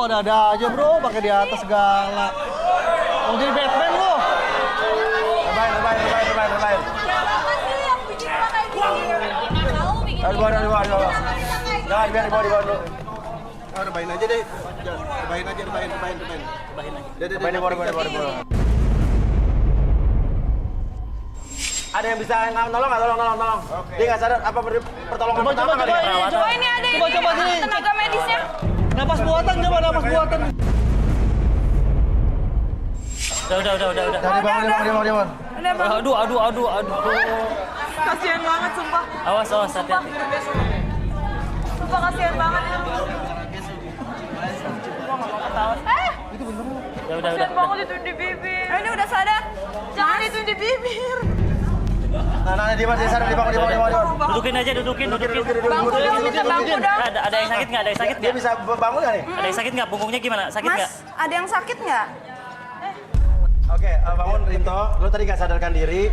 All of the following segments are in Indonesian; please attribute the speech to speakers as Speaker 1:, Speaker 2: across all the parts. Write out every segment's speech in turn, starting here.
Speaker 1: Lu ada aja bro, pakai di atas segala. Mau jadi Batman lu.
Speaker 2: Rebahin. Aduh. Jangan, biar dibawa dulu.
Speaker 1: Oh, rebahin aja deh. Rebahin aja.
Speaker 2: Rebahin, dibawa. Ada yang bisa nolong nggak? Tolong. Dia nggak sadar apa pertolongan pertama kali ya?
Speaker 3: Coba ini ada
Speaker 1: Coba
Speaker 3: ini
Speaker 1: gini.
Speaker 3: tenaga medisnya.
Speaker 1: Napas buatan.
Speaker 4: Udah.
Speaker 1: Dari bangun.
Speaker 3: Udah bang.
Speaker 4: Aduh.
Speaker 3: Kasian banget sumpah.
Speaker 4: Awas, hati-hati.
Speaker 3: Sumpah kasian banget.
Speaker 4: Udah.
Speaker 3: Kasian banget itu di bibir. Ini udah sadar. Jangan itu di bibir.
Speaker 2: Nah, di bawah.
Speaker 4: Dudukin.
Speaker 3: Bangku dong, minta bangku dong.
Speaker 4: Ada yang sakit nggak?
Speaker 2: Dia bisa bangun nggak nih?
Speaker 4: Ada yang sakit nggak? Punggungnya gimana? Sakit nggak?
Speaker 3: Mas, ada yang sakit nggak?
Speaker 2: Oke, bangun Rinto. Lu tadi nggak sadarkan diri.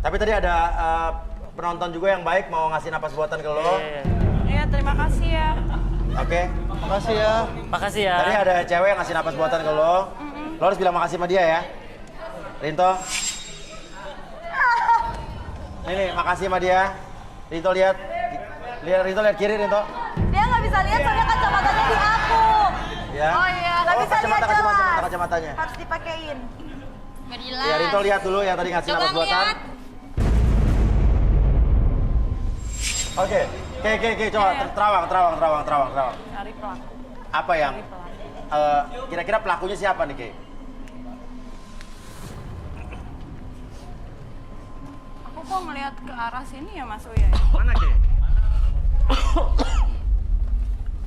Speaker 2: Tapi tadi ada penonton juga yang baik mau ngasih napas buatan ke lo.
Speaker 3: Iya, terima kasih ya.
Speaker 2: Oke.
Speaker 1: Makasih ya.
Speaker 2: Tadi ada cewek yang ngasih napas buatan ke lo. Lo harus bilang makasih sama dia ya. Rinto. Ini makasih sama dia. Rinto lihat. Rinto lihat kiri, Rinto.
Speaker 3: Dia nggak bisa lihat soalnya kacamatanya di aku.
Speaker 2: Ya.
Speaker 3: Oh iya, nggak bisa lihat jelas.
Speaker 2: Kacamatanya.
Speaker 3: Harus dipakein.
Speaker 2: Ya, Rinto lihat dulu yang tadi ngasih napas buatan. Oke, coba terawang.
Speaker 3: Cari pelaku.
Speaker 2: Apa yang kira-kira pelakunya siapa nih, Kay?
Speaker 3: Aku kok ngelihat ke arah sini ya Mas Uya?
Speaker 2: Mana, Kay?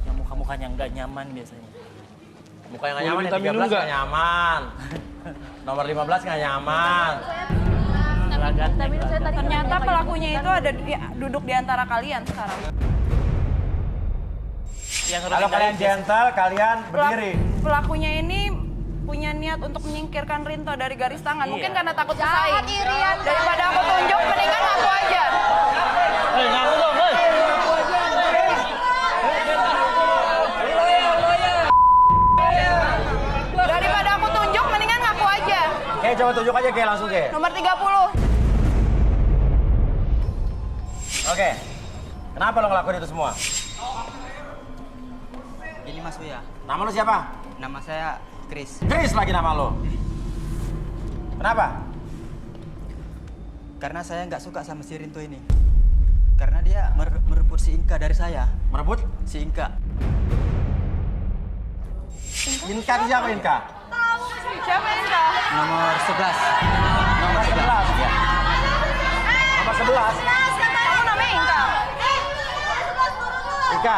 Speaker 4: Yang muka-mukanya nggak nyaman biasanya.
Speaker 2: Muka yang nggak nyaman, yang 13 nggak nyaman. Nomor 15 nggak nyaman.
Speaker 3: Ternyata pelakunya itu ada duduk di antara kalian sekarang.
Speaker 2: Kalau kalian gentle, kalian berdiri.
Speaker 3: Pelakunya ini punya niat untuk menyingkirkan Rinto dari garis tangan. Mungkin karena takut bersaing. Daripada aku tunjuk, mendingan aku aja.
Speaker 1: Ngaku dong,
Speaker 3: Daripada aku tunjuk, mendingan ngaku aja.
Speaker 2: Kay, coba tunjuk aja, Kay, langsung, Kay.
Speaker 3: Nomor 30.
Speaker 2: Oke. Kenapa lo ngelakuin itu semua?
Speaker 5: Ini Mas Uya,
Speaker 2: Nama lo siapa?
Speaker 5: nama saya Chris.
Speaker 2: Chris lagi nama lo. Kenapa?
Speaker 5: Karena saya nggak suka sama si Rinto ini. Karena dia merebut si Inka dari saya.
Speaker 2: Merebut?
Speaker 5: Si Inka.
Speaker 2: Inka itu siapa, Inka?
Speaker 3: Siapa ini kak?
Speaker 5: Nomor 11.
Speaker 2: Nomor 11. Ya. Nomor 11.
Speaker 3: Kamu namanya Inka?
Speaker 2: Inka.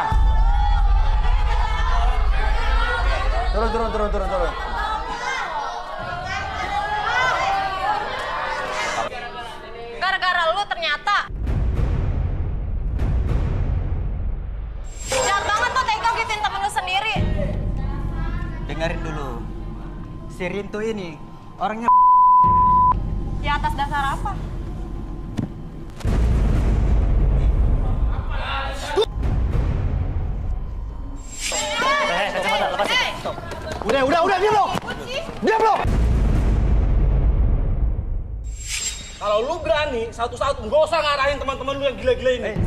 Speaker 2: Turun.
Speaker 3: Gara-gara lu ternyata. Jahat banget tuh tega gituin temen lu sendiri.
Speaker 5: Dengerin dulu. Si Rinto ini orangnya
Speaker 3: Di atas dasar apa?
Speaker 4: Kacamata, lepasin. Stop.
Speaker 1: Udah, diam lo.
Speaker 6: Kalau lu berani satu-satu, nggak usah ngarahin teman-teman lu yang gila-gila ini.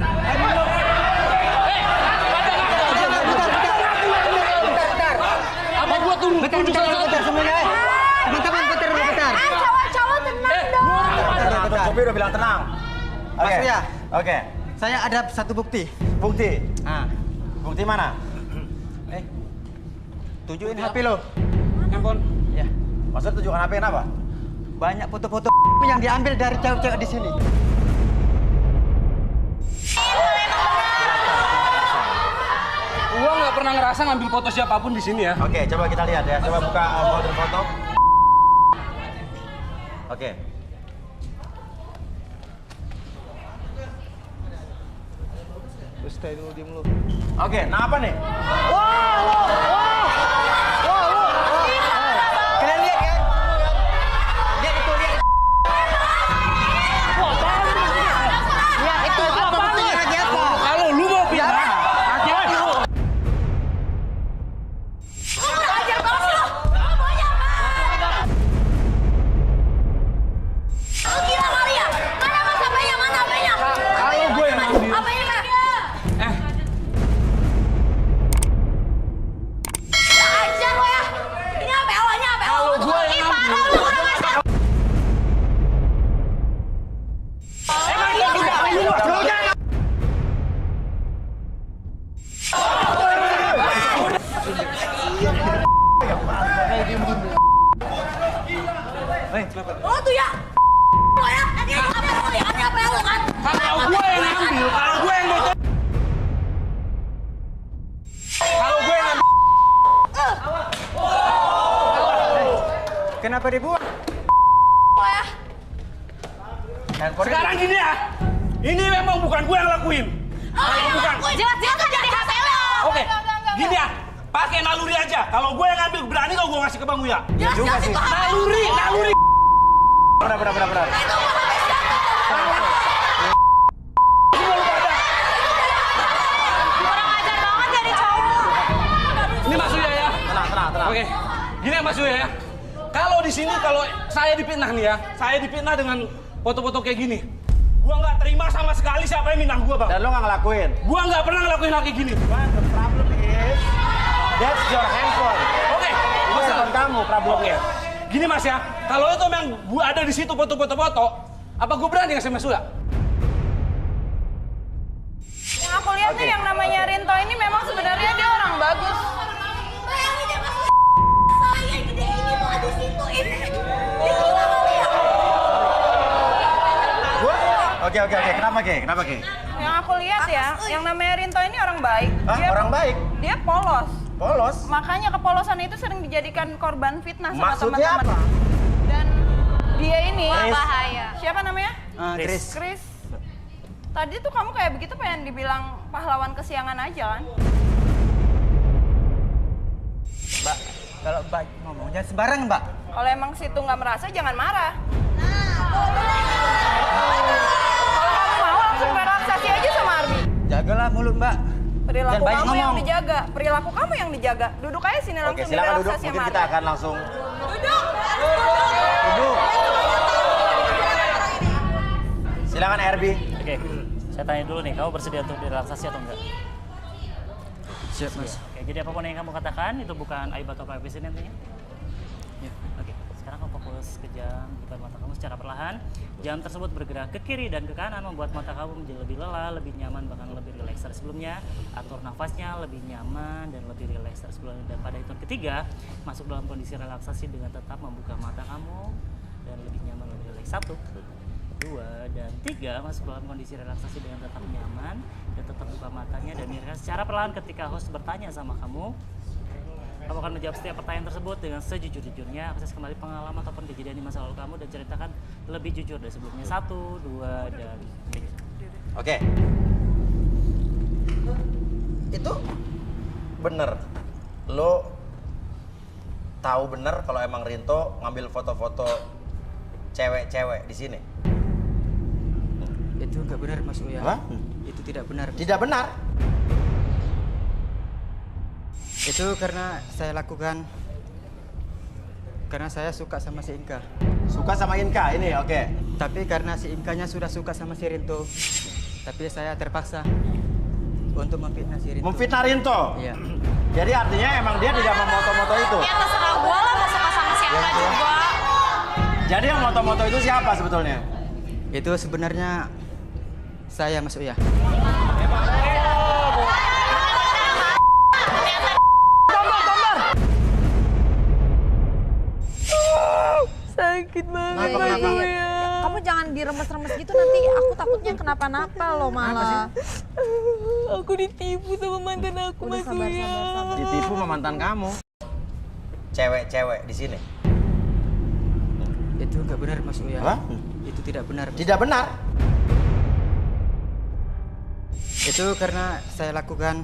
Speaker 6: Apa gua tunjuk satu-satu?
Speaker 5: Teman-teman, bentar.
Speaker 3: Cowok-cowok tenang dong.
Speaker 2: Tenang. Sopi udah bilang tenang.
Speaker 5: Mas Uya.
Speaker 2: Oke.
Speaker 5: Saya ada satu bukti.
Speaker 2: Bukti.
Speaker 5: Nah,
Speaker 2: Bukti mana?
Speaker 5: tunjukin HP lo.
Speaker 6: Handphone.
Speaker 5: Ya.
Speaker 2: Maksud tunjukkan HP kenapa?
Speaker 5: Banyak foto-foto yang diambil dari cewek-cewek di sini.
Speaker 6: Gua nggak pernah ngerasa ngambil foto siapapun di sini ya.
Speaker 2: Oke, coba kita lihat ya. Coba buka folder foto. Oke.
Speaker 1: Terus stay dulu, diem lu.
Speaker 2: Oke, nah apa nih?
Speaker 5: Kalian lihat kan? Lihat itu, lihat. Lihat itu, apa buktinya lagi apa?
Speaker 6: Kalau lu mau pindah, hati-hati lu.
Speaker 5: dibuang?
Speaker 2: Handphone
Speaker 6: Sekarang gini ya, ini memang bukan gue yang lakuin. Kalau bukan,
Speaker 3: Jelas-jelas kan dari HP lo.
Speaker 6: oke, gini ya, pakai naluri aja. Kalau gue yang ngambil, berani kalau gue ngasih ke Bang Uya.
Speaker 3: Jelas-jelas itu HP.
Speaker 6: Naluri.
Speaker 2: Benar.
Speaker 3: Itu HP siapa? Kurang ajar banget jadi cowok.
Speaker 6: Ini Mas Uya ya.
Speaker 2: Tenang.
Speaker 6: Oke, gini ya Mas Uya ya. Kalau di sini kalau saya dipitnah nih ya, saya dipitnah dengan foto-foto kayak gini. Gua nggak terima sama sekali siapa yang minang gua, Bang.
Speaker 2: Dan lo nggak ngelakuin.
Speaker 6: Gua nggak pernah ngelakuin hal kayak gini.
Speaker 2: But the problem is, that's your handphone.
Speaker 6: Oke,
Speaker 2: Itu handphone kamu problemnya.
Speaker 6: Gini Mas ya, kalau itu memang gua ada di situ foto-foto, apa gua berani ngasih Mas Uya?
Speaker 3: Yang aku lihat nih yang namanya Rinto ini memang sebenarnya dia orang bagus.
Speaker 7: Saya gede ini tuh ada situ ini. Gila kali ya.
Speaker 2: Oke. Kenapa, Ki?
Speaker 3: Yang aku lihat ya, yang namanya Rinto ini orang baik.
Speaker 2: Hah? Orang baik?
Speaker 3: Dia polos.
Speaker 2: Polos?
Speaker 3: Makanya kepolosan itu sering dijadikan korban fitnah sama
Speaker 2: Maksudnya
Speaker 3: teman-teman.
Speaker 2: apa?
Speaker 3: Dan dia ini
Speaker 2: Chris.
Speaker 3: bahaya. Siapa namanya?
Speaker 5: Chris.
Speaker 3: Chris. Tadi tuh kamu kayak begitu pengen dibilang pahlawan kesiangan aja kan?
Speaker 5: Mbak, kalau Mbak ngomong jangan sembarang, Mbak.
Speaker 3: Kalau emang situ nggak merasa jangan marah. Kalau kamu mau langsung relaksasi aja sama Arbi.
Speaker 5: Jagalah mulut, Mbak.
Speaker 3: Perilaku
Speaker 5: Jangan banyak
Speaker 3: kamu yang
Speaker 5: ngomong.
Speaker 3: dijaga. Perilaku kamu yang dijaga. Duduk aja sini
Speaker 2: Oke,
Speaker 3: langsung
Speaker 2: silakan duduk.
Speaker 3: direlaksasi
Speaker 2: Mungkin
Speaker 3: sama
Speaker 2: kita
Speaker 3: Arbi.
Speaker 2: akan langsung
Speaker 3: Duduk.
Speaker 2: Silakan Herbie.
Speaker 4: Oke, saya tanya dulu nih, kamu bersedia untuk direlaksasi atau enggak?
Speaker 5: Siap, Mas.
Speaker 4: Oke, jadi apapun yang kamu katakan itu bukan aib atau privacy nantinya?
Speaker 5: Ya.
Speaker 4: Oke, sekarang kamu fokus ke jam depan mata kamu secara perlahan. Jam tersebut bergerak ke kiri dan ke kanan membuat mata kamu menjadi lebih lelah, lebih nyaman, bahkan lebih rileks dari sebelumnya. Atur nafasnya lebih nyaman dan lebih rileks dari sebelumnya. Dan pada hitungan ketiga, masuk dalam kondisi relaksasi dengan tetap membuka mata kamu dan lebih nyaman, lebih rileks. 1, 2, dan 3, masuk dalam kondisi relaksasi dengan tetap nyaman dan tetap buka matanya dan rileks secara perlahan. Ketika host bertanya sama kamu akan menjawab setiap pertanyaan tersebut dengan sejujur-jujurnya. Akses kembali pengalaman ataupun kejadian di masa lalu kamu dan ceritakan lebih jujur dari sebelumnya. 1, 2, dan 3.
Speaker 2: Oke. Itu bener. Lo tahu bener kalau emang Rinto ngambil foto-foto cewek-cewek di sini?
Speaker 5: Itu nggak benar, Mas Uya.
Speaker 2: Hah?
Speaker 5: Itu tidak benar.
Speaker 2: Tidak benar.
Speaker 5: Itu karena saya lakukan karena saya suka sama si Inka.
Speaker 2: Suka sama Inka ini, oke.
Speaker 5: Tapi karena si Inkanya sudah suka sama si Rinto, tapi saya terpaksa untuk memfitnah si Rinto.
Speaker 2: Memfitnah Rinto?
Speaker 5: Iya.
Speaker 2: Jadi artinya emang dia tidak memoto-moto itu?
Speaker 3: Ya terserah gue lah mau suka sama siapa juga.
Speaker 2: Jadi yang moto-moto itu siapa sebetulnya?
Speaker 5: Itu sebenarnya saya, Mas Uya.
Speaker 3: Sakit banget.
Speaker 7: Kamu jangan diremes-remes gitu, nanti aku takutnya kenapa-napa loh malah.
Speaker 3: Aku ditipu sama mantan aku,
Speaker 7: Udah
Speaker 3: Mas
Speaker 7: sabar.
Speaker 3: Uya.
Speaker 2: Ditipu sama mantan kamu. Cewek-cewek di sini.
Speaker 5: Itu nggak benar, Mas Uya.
Speaker 2: Hah?
Speaker 5: Itu tidak benar.
Speaker 2: Tidak benar.
Speaker 5: Itu karena saya lakukan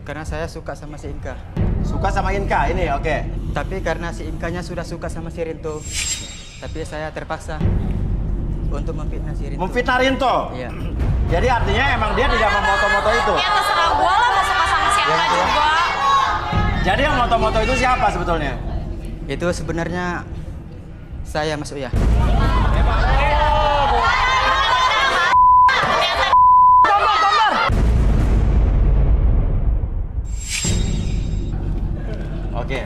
Speaker 5: karena saya suka sama si Inka.
Speaker 2: Suka sama Inka ini, oke.
Speaker 5: Tapi karena si Inkanya sudah suka sama si Rinto, tapi saya terpaksa untuk memfitnah si Rinto.
Speaker 2: Memfitnah Rinto?
Speaker 5: Iya.
Speaker 2: Jadi artinya emang dia tidak memoto-moto itu?
Speaker 3: Ya terserah gue lah mau suka sama siapa juga.
Speaker 2: Jadi yang moto-moto itu siapa sebetulnya?
Speaker 5: Itu sebenarnya saya, Mas Uya.
Speaker 2: Oke.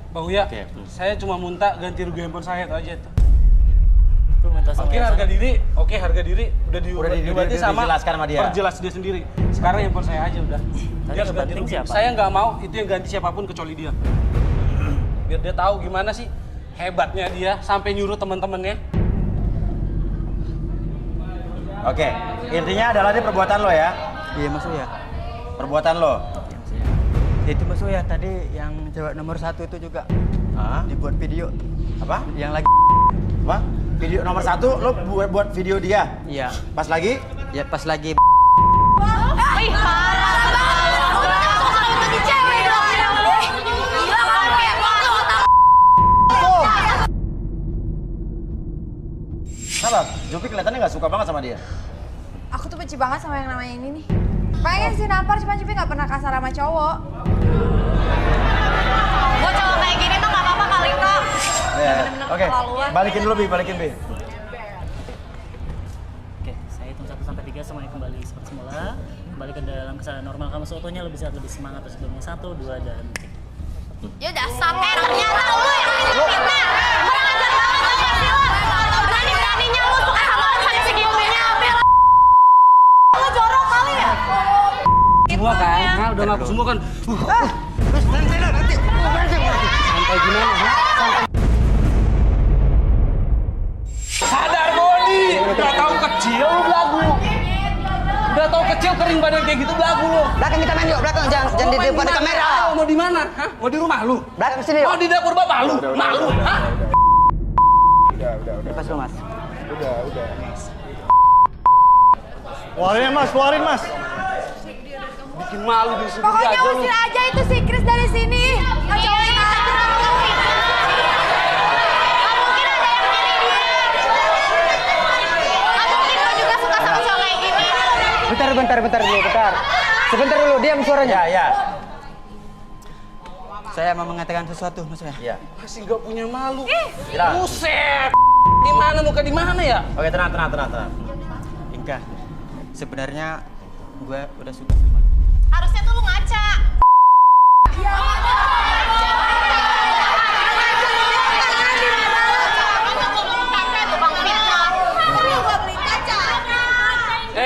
Speaker 6: Bang Uya,
Speaker 2: Oke.
Speaker 6: saya cuma minta ganti rugi handphone saya itu aja tuh.
Speaker 4: Itu minta sama
Speaker 6: Oke,
Speaker 4: yang
Speaker 6: harga
Speaker 4: sana.
Speaker 6: diri. Oke, harga diri udah
Speaker 2: Udah
Speaker 6: sama
Speaker 2: dijelaskan sama dia.
Speaker 6: perjelas dia sendiri. Sekarang handphone saya aja udah.
Speaker 4: Tadi
Speaker 6: Dia harus
Speaker 4: yang
Speaker 6: ganti
Speaker 4: penting
Speaker 6: rugi.
Speaker 4: siapa?
Speaker 6: Saya nggak mau itu yang ganti siapapun kecuali dia. Biar dia tahu gimana sih hebatnya dia sampai nyuruh teman-temannya.
Speaker 2: Oke. Intinya adalah ini perbuatan lo ya?
Speaker 5: Iya, Mas Uya.
Speaker 2: Perbuatan lo.
Speaker 5: Iya, Mas Uya. Itu musuh ya tadi yang cewek nomor 1 itu juga
Speaker 2: Hah?
Speaker 5: dibuat video
Speaker 2: Apa?
Speaker 5: yang lagi.
Speaker 2: Apa? Video nomor 1 lo buat video dia.
Speaker 5: Iya.
Speaker 2: Pas lagi?
Speaker 5: Ya pas lagi.
Speaker 3: Ih, parah banget. Udah langsung lagi cewek dong. Gila kamu ya,
Speaker 2: Kenapa? Jupi kelihatannya nggak suka banget sama dia.
Speaker 7: Aku tuh benci banget sama yang namanya ini nih. Pengen sih nampar, cuma Jupi nggak pernah kasar sama cowok.
Speaker 3: Buat cowok kayak gini tuh nggak apa-apa kali kok.
Speaker 2: Ya.
Speaker 3: Bener-bener
Speaker 2: Oke,
Speaker 3: keterlaluan.
Speaker 2: balikin dulu Bi, balikin Bi.
Speaker 4: Oke, saya hitung 1 sampai 3 semuanya kembali seperti semula. Kembali ke dalam keadaan normal kamu seutuhnya, lebih sehat, lebih semangat terus sebelumnya. 1, 2 dan 3.
Speaker 3: Ya dasar, ternyata lu yang fitnah. Kurang ajar banget tau gak sih lo? Berani-beraninya lu suka sama orang sampai segitunya, Bil. Lu jorok kali ya?
Speaker 6: Semua kan? Nah, udah ngaku semua kan. Santai gimana? Ha? Santai. Sadar Bodi, udah tahu kecil lu belagu. Udah tahu kecil kering badan kayak gitu belagu lu.
Speaker 5: Belakang kita main yuk, belakang jangan di depan kamera.
Speaker 6: Mau di mana? Hah? Mau di rumah lu?
Speaker 5: Belakang sini yuk.
Speaker 6: Mau di dapur bapak lu? Mak lu? Hah?
Speaker 5: Lepas lu Mas.
Speaker 1: Keluarin Mas, keluarin Mas.
Speaker 6: Bikin malu di sini
Speaker 7: Pokoknya
Speaker 6: aja lu.
Speaker 7: usir aja itu si Chris dari sini. Ngecewain aja.
Speaker 5: Bentar dulu, bentar. Sebentar dulu, diam suaranya.
Speaker 2: Ya, ya.
Speaker 5: Saya mau mengatakan sesuatu, Mas ya.
Speaker 2: Ya.
Speaker 6: Masih nggak punya malu.
Speaker 2: Kira.
Speaker 6: Buset. Di mana muka di mana ya?
Speaker 2: Oke, tenang.
Speaker 5: Inka, sebenarnya gue udah suka sama lu.
Speaker 3: Harusnya tuh lu ngaca.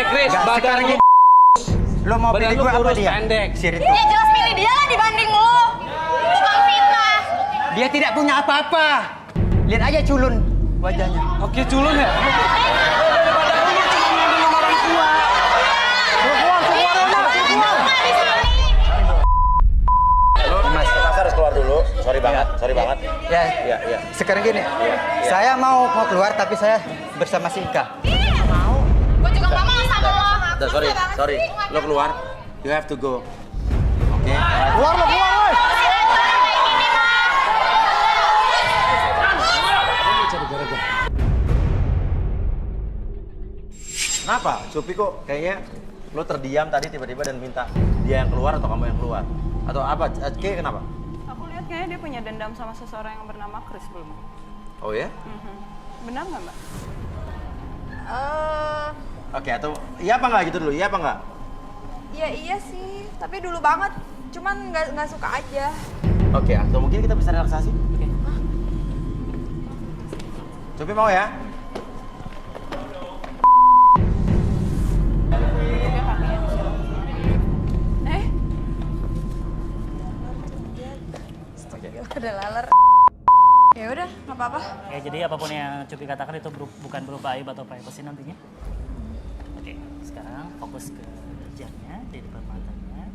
Speaker 6: Chris,
Speaker 5: Nggak,
Speaker 6: badan
Speaker 5: sekarang
Speaker 6: lu
Speaker 5: gini. Lo mau
Speaker 6: badan
Speaker 5: pilih
Speaker 6: lu
Speaker 5: gue apa
Speaker 6: kurus
Speaker 5: dia?
Speaker 6: pendek.
Speaker 5: Si Rinto.
Speaker 3: Ya jelas pilih dia lah dibanding lu. Tukang fitnah.
Speaker 5: Dia tidak punya apa-apa. Lihat aja culun wajahnya.
Speaker 6: Oke, culun ya? Daripada lu cuma ngambil sama orang tua.
Speaker 2: Mas, Mas harus keluar dulu. Sorry banget.
Speaker 5: Ya,
Speaker 2: Ya.
Speaker 5: sekarang gini. Saya mau keluar tapi saya bersama si Inka.
Speaker 3: Gue juga gak mau sama lo.
Speaker 2: Udah, sorry. Lo keluar. You have to go. Oke.
Speaker 1: Keluar lo, keluar woi.
Speaker 2: Kenapa? Jupi kok kayaknya lo terdiam tadi tiba-tiba dan minta dia yang keluar atau kamu yang keluar? Atau apa? Kayak kenapa?
Speaker 3: Aku lihat kayaknya dia punya dendam sama seseorang yang bernama Chris belum.
Speaker 2: Oh ya?
Speaker 3: Benar nggak Mbak?
Speaker 2: Oke, atau iya apa nggak gitu dulu? Iya apa nggak?
Speaker 7: Iya sih, tapi dulu banget. Cuman nggak suka aja.
Speaker 2: Oke, atau mungkin kita bisa relaksasi?
Speaker 4: Oke.
Speaker 2: Jupi mau ya?
Speaker 7: Udah laler. Ya udah, nggak apa-apa.
Speaker 4: Oke, jadi apapun yang Cupi katakan itu bukan berupa aib atau privacy nantinya. Oke, sekarang fokus ke jamnya di depan matanya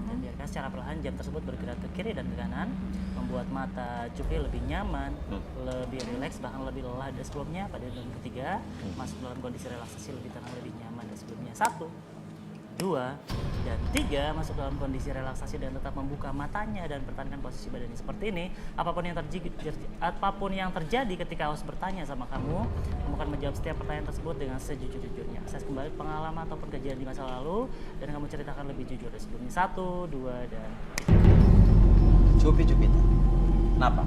Speaker 4: dan biarkan secara perlahan jam tersebut bergerak ke kiri dan ke kanan, membuat mata Cupi lebih nyaman, lebih rileks, bahkan lebih lelah dari sebelumnya. Pada yang ketiga, masuk dalam kondisi relaksasi lebih tenang, lebih nyaman dari sebelumnya. 1, 2, dan 3, masuk dalam kondisi relaksasi dan tetap membuka matanya dan pertahankan posisi badannya seperti ini. Apapun yang terjadi ketika host bertanya sama kamu akan menjawab setiap pertanyaan tersebut dengan sejujur-jujurnya. Akses kembali pengalaman ataupun kejadian di masa lalu dan kamu ceritakan lebih jujur dari sebelumnya. 1, 2, dan 3.
Speaker 2: Jupi. Kenapa?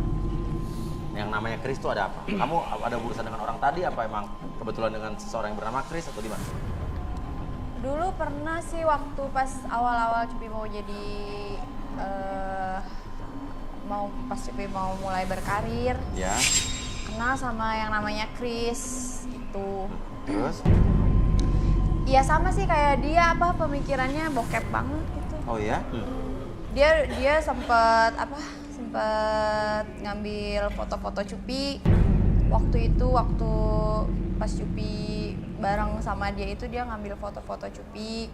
Speaker 2: Yang namanya Chris itu ada apa? Kamu ada urusan dengan orang tadi apa emang kebetulan dengan seseorang yang bernama Chris atau di mana?
Speaker 7: Dulu pernah sih waktu pas awal-awal Cupi mau jadi pas Cupi mau mulai berkarir,
Speaker 2: Ya.
Speaker 7: kenal sama yang namanya Chris itu.
Speaker 2: Terus?
Speaker 7: Iya sama sih kayak dia, pemikirannya bokep banget gitu.
Speaker 2: Oh ya?
Speaker 7: Dia sempet ngambil foto-foto Cupi. Waktu pas Cupi bareng sama dia itu dia ngambil foto-foto Cupi.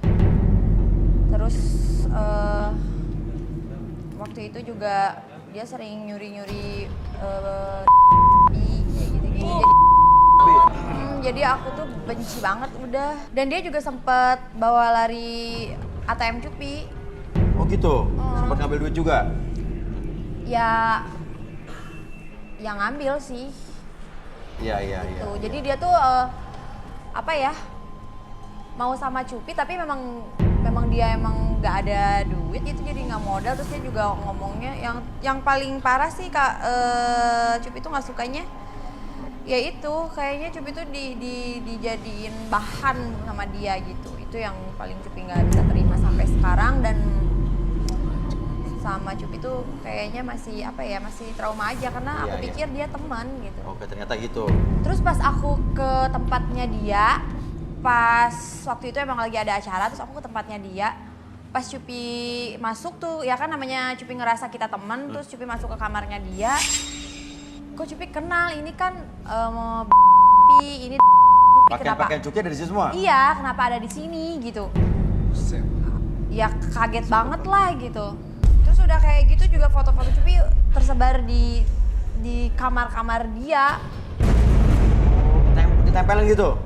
Speaker 7: Terus waktu itu juga dia sering nyuri-nyuri kayak gitu-gitu. Jadi aku tuh benci banget udah. Dan dia juga sempet bawa lari ATM Cupi.
Speaker 2: Oh gitu? Sempat ngambil duit juga?
Speaker 7: Ya ngambil sih.
Speaker 2: Iya.
Speaker 7: Gitu. Jadi dia tuh apa ya? Mau sama Cupi tapi memang dia emang nggak ada duit gitu, jadi nggak modal. Terus dia juga ngomongnya yang paling parah sih Kak, Cupi tuh nggak sukanya ya itu kayaknya Cupi tuh dijadiin bahan sama dia gitu. Itu yang paling Cupi nggak bisa terima sampai sekarang. Dan sama Cupi tuh kayaknya masih apa ya, masih trauma aja karena aku pikir dia teman gitu.
Speaker 2: Oke, ternyata gitu.
Speaker 7: Terus pas aku ke tempatnya dia, pas waktu itu emang lagi ada acara, terus aku ke tempatnya dia. Pas Cupi masuk tuh, ya kan namanya Cupi ngerasa kita teman, terus Cupi masuk ke kamarnya dia. Kok Cupi kenal, ini kan ini
Speaker 2: Pakaian Cupi ada di sini semua?
Speaker 7: Iya, kenapa ada di sini gitu. Ya kaget banget lah gitu. Terus udah kayak gitu juga foto-foto Cupi tersebar di kamar-kamar dia.
Speaker 2: Ditempelin gitu?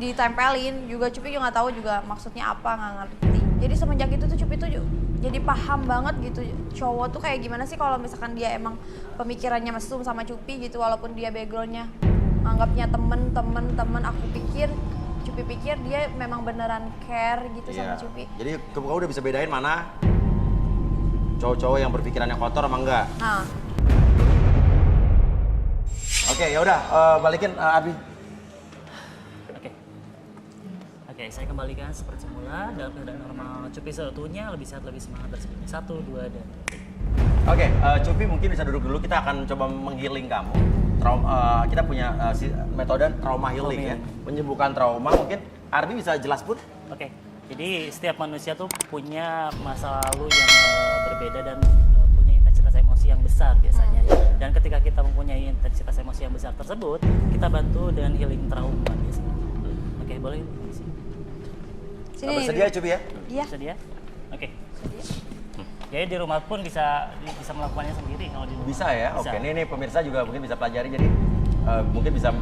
Speaker 7: Ditempelin juga. Cupi juga nggak tahu juga maksudnya apa, nggak ngerti. Jadi semenjak itu tuh Cupi tuh jadi paham banget gitu cowok tuh kayak gimana sih kalau misalkan dia emang pemikirannya mesum sama Cupi gitu, walaupun dia backgroundnya anggapnya temen. Cupi pikir dia memang beneran care gitu sama Cupi.
Speaker 2: Jadi kamu udah bisa bedain mana cowok-cowok yang berpikirannya kotor sama enggak?
Speaker 7: Nah.
Speaker 2: Oke, ya udah balikin Arbi.
Speaker 4: Oke, saya kembalikan seperti semula dalam keadaan normal. Cupi seutuhnya lebih sehat, lebih semangat dari sebelumnya. 1, 2, dan 3.
Speaker 2: Oke, Cupi mungkin bisa duduk dulu. Kita akan coba menghealing kamu. Kita punya metode trauma healing ya, menyembuhkan trauma. Mungkin Arbi bisa jelas pun?
Speaker 4: Oke, jadi setiap manusia tuh punya masa lalu yang berbeda dan punya intensitas emosi yang besar biasanya. Dan ketika kita mempunyai intensitas emosi yang besar tersebut, kita bantu dengan healing trauma biasanya. Oke, boleh?
Speaker 7: Sini
Speaker 2: Bersedia Cupi ya?
Speaker 7: Iya.
Speaker 4: Bersedia? Oke. Jadi di rumah pun bisa melakukannya sendiri kalau di rumah.
Speaker 2: Bisa ya?
Speaker 4: Bisa.
Speaker 2: Oke, ini pemirsa juga mungkin bisa pelajari. Jadi mungkin bisa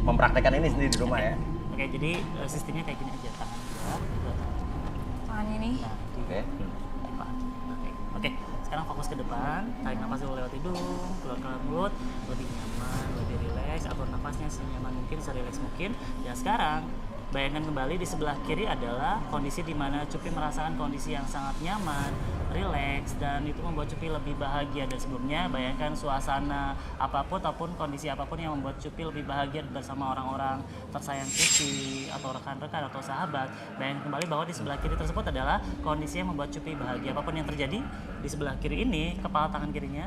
Speaker 2: mempraktekkan ini sendiri di rumah ya.
Speaker 4: Oke, jadi sistemnya kayak gini aja. Tangan dua.
Speaker 7: Tangan ini.
Speaker 4: Nah,
Speaker 2: Oke.
Speaker 4: Oke, sekarang fokus ke depan. Tarik nafas dulu lewat hidung, keluar ke mulut. Lebih nyaman, lebih rileks. Atur nafasnya senyaman mungkin, serileks mungkin. Dan sekarang bayangkan kembali di sebelah kiri adalah kondisi di mana Cupi merasakan kondisi yang sangat nyaman, rileks, dan itu membuat Cupi lebih bahagia dari sebelumnya. Bayangkan suasana apapun ataupun kondisi apapun yang membuat Cupi lebih bahagia bersama orang-orang tersayang Cupi atau rekan-rekan atau sahabat. Bayangkan kembali bahwa di sebelah kiri tersebut adalah kondisi yang membuat Cupi bahagia. Apapun yang terjadi di sebelah kiri ini, kepala tangan kirinya,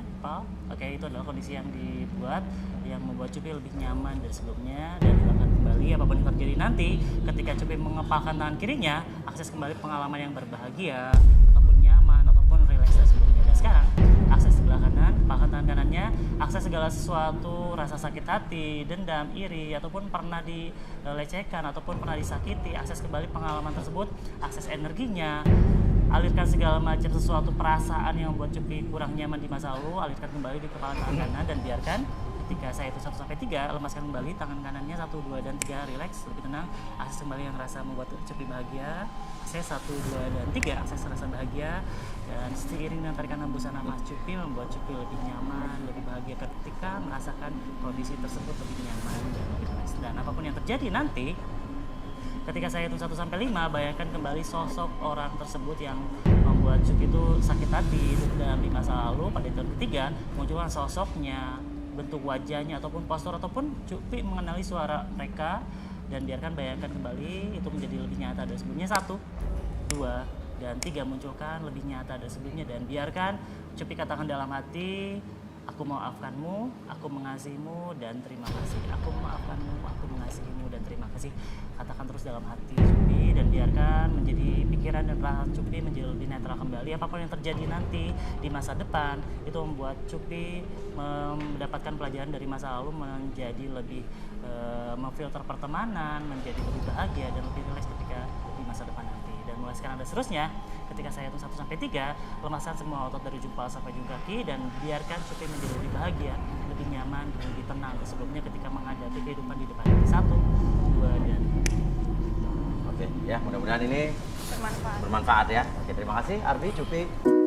Speaker 4: oke, itu adalah kondisi yang dibuat yang membuat Cupi lebih nyaman dari sebelumnya. Dan hilangkan kembali apapun yang terjadi nanti ketika Cupi mengepalkan tangan kirinya, akses kembali pengalaman yang berbahagia ataupun nyaman ataupun rileks dari sebelumnya. Dan sekarang akses sebelah kanan, kepalkan tangan kanannya, akses segala sesuatu, rasa sakit hati, dendam, iri, ataupun pernah dilecehkan ataupun pernah disakiti, akses kembali pengalaman tersebut, akses energinya. Alirkan segala macam sesuatu perasaan yang membuat Cupi kurang nyaman di masa lalu, alirkan kembali di kepala tangan kanan dan biarkan ketika saya hitung 1-3, lemaskan kembali tangan kanannya 1, 2, dan 3, rileks, lebih tenang, akses kembali yang rasa membuat Cupi bahagia, akses 1, 2, dan 3, akses rasa bahagia, dan seiring dengan tarikan hembusan nafas Cupi membuat Cupi lebih nyaman, lebih bahagia ketika merasakan kondisi tersebut lebih nyaman dan lebih rileks. Dan apapun yang terjadi nanti, ketika saya hitung 1-5, bayangkan kembali sosok orang tersebut yang membuat Cupi itu sakit hati dan di masa lalu. Pada hitungan ketiga, munculkan sosoknya, bentuk wajahnya ataupun postur ataupun Cupi mengenali suara mereka, dan biarkan bayangkan kembali itu menjadi lebih nyata dari sebelumnya. 1, 2, dan 3, munculkan lebih nyata dari sebelumnya, dan biarkan Cupi katakan dalam hati, aku memaafkanmu, aku mengasihimu, dan terima kasih. Aku memaafkanmu, aku mengasihimu, dan terima kasih. Katakan terus dalam hati Cupi, dan biarkan menjadi pikiran dan perasaan Cupi menjadi lebih netral kembali. Apapun yang terjadi nanti di masa depan, itu membuat Cupi mendapatkan pelajaran dari masa lalu menjadi lebih memfilter pertemanan, menjadi lebih bahagia dan lebih rileks ketika di masa depan nanti. Dan mulai sekarang dan seterusnya, ketika saya hitung 1 sampai 3, lepaskan semua otot dari ujung kepala sampai ujung kaki dan biarkan Cupi menjadi lebih bahagia, lebih nyaman, dan lebih tenang dari sebelumnya ketika menghadapi kehidupan di depan. 1, 2, dan
Speaker 2: Oke, ya mudah-mudahan ini
Speaker 7: Bermanfaat.
Speaker 2: bermanfaat ya. Oke, terima kasih Arbi, Cupi.